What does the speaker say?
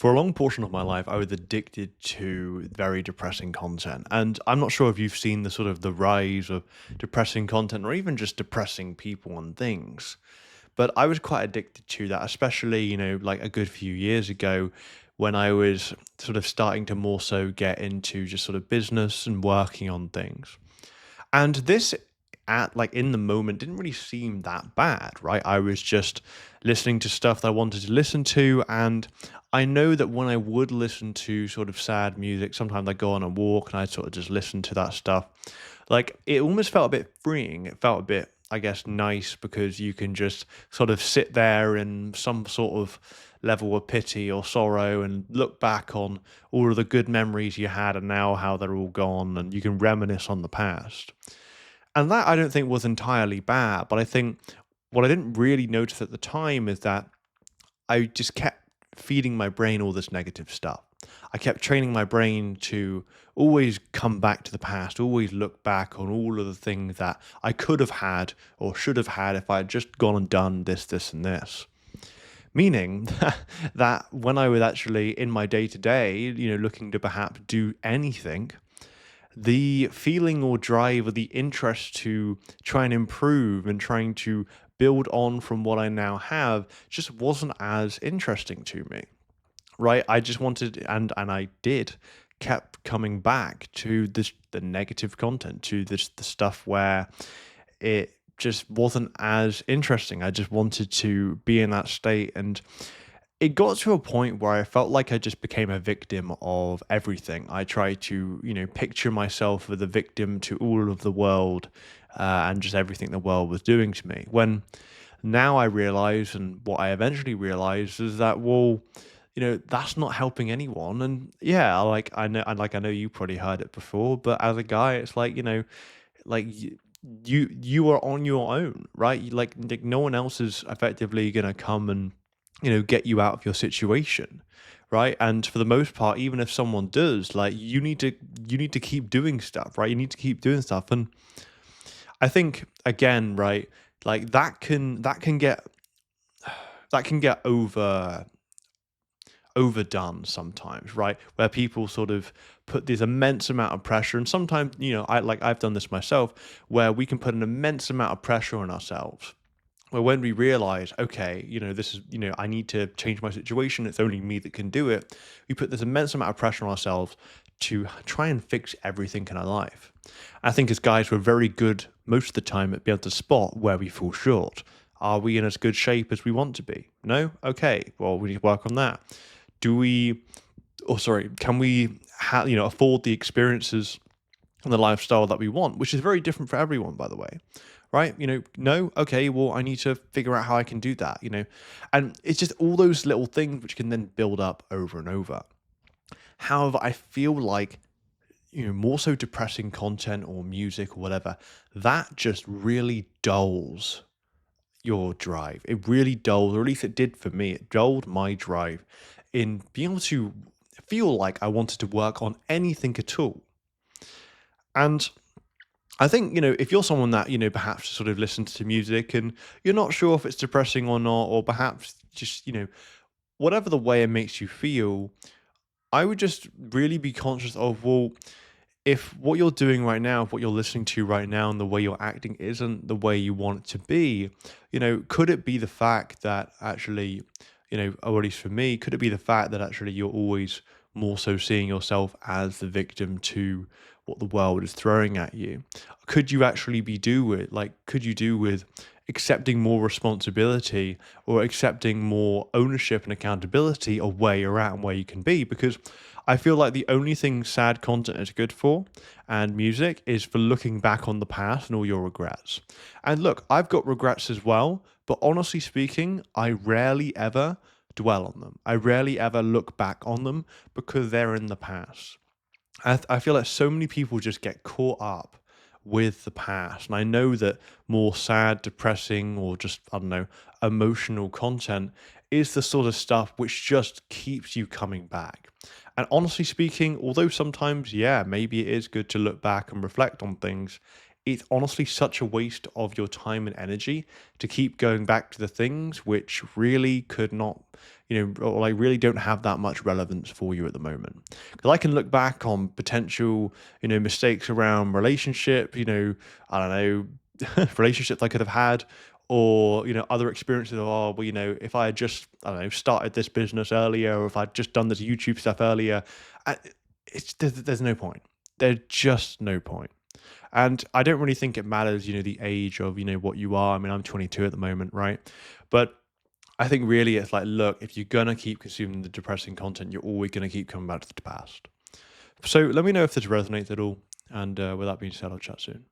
For a long portion of my life, I was addicted to very depressing content. And I'm not sure if you've seen the sort of the rise of depressing content or even just depressing people and things. But I was quite addicted to that, especially, like a good few years ago when I was sort of starting to more so get into just sort of business and working on things. And this at like in the moment didn't really seem that bad, right? I was just listening to stuff that I wanted to listen to, and I know that when I would listen to sort of sad music, sometimes I go on a walk and I sort of just listen to that stuff. Like it almost felt a bit freeing. It felt a bit, I guess, nice because you can just sort of sit there in some sort of level of pity or sorrow and look back on all of the good memories you had and now how they're all gone, and you can reminisce on the past. And that I don't think was entirely bad, but I think what I didn't really notice at the time is that I just kept feeding my brain all this negative stuff. I kept training my brain to always come back to the past, always look back on all of the things that I could have had or should have had if I had just gone and done this, this, and this. Meaning that when I was actually in my day to day, looking to perhaps do anything, the feeling or drive or the interest to try and improve and trying to build on from what I now have just wasn't as interesting to me, right? I just wanted, and I did, kept coming back to this the negative content, to this the stuff where it just wasn't as interesting. I just wanted to be in that state, and it got to a point where I felt like I just became a victim of everything. I tried to, picture myself as a victim to all of the world, and just everything the world was doing to me. When now I realize, and what I eventually realized is that, well, that's not helping anyone. And yeah, I know you probably heard it before, but as a guy, it's like, like you are on your own, right? Like no one else is effectively gonna come and get you out of your situation, right? And for the most part, even if someone does, like you need to keep doing stuff, right? You need to keep doing stuff, and I think again, right, like that can get overdone sometimes, right? Where people sort of put this immense amount of pressure, and sometimes, I've done this myself, where we can put an immense amount of pressure on ourselves. Well, when we realize, okay, this is, I need to change my situation, it's only me that can do it, we put this immense amount of pressure on ourselves to try and fix everything in our life. I think as guys, we're very good most of the time at being able to spot where we fall short. Are we in as good shape as we want to be? No? Okay, well, we need to work on that. Do we, or sorry, can we, afford the experiences and the lifestyle that we want, which is very different for everyone, by the way, right? No, okay, well, I need to figure out how I can do that, and it's just all those little things which can then build up over and over. However, I feel like, more so depressing content or music or whatever, that just really dulls your drive. It really dulls, or at least it did for me. It dulled my drive in being able to feel like I wanted to work on anything at all. And I think, if you're someone that, perhaps sort of listens to music and you're not sure if it's depressing or not, or perhaps just, whatever the way it makes you feel, I would just really be conscious of, well, if what you're doing right now, if what you're listening to right now, and the way you're acting isn't the way you want it to be, could it be the fact that actually, or at least for me, could it be the fact that actually you're always more so seeing yourself as the victim to what the world is throwing at you? Could you actually could you do with accepting more responsibility or accepting more ownership and accountability of where you're at and where you can be? Because I feel like the only thing sad content is good for, and music, is for looking back on the past and all your regrets. And look, I've got regrets as well, but honestly speaking, I rarely ever dwell on them. I rarely ever look back on them because they're in the past. I feel like so many people just get caught up with the past. And I know that more sad, depressing, or just, I don't know, emotional content is the sort of stuff which just keeps you coming back. And honestly speaking, although sometimes, yeah, maybe it is good to look back and reflect on things, it's honestly such a waste of your time and energy to keep going back to the things which really could not, or like really don't have that much relevance for you at the moment. Because I can look back on potential, mistakes around relationship, I don't know, relationships I could have had, or other experiences of, oh well, if I had just, I don't know, started this business earlier, or if I'd just done this YouTube stuff earlier, I, there's no point. There's just no point. And I don't really think it matters, the age of, what you are. I mean, I'm 22 at the moment, right? But I think really it's like, look, if you're gonna keep consuming the depressing content, you're always gonna keep coming back to the past. So let me know if this resonates at all. And with that being said, I'll chat soon.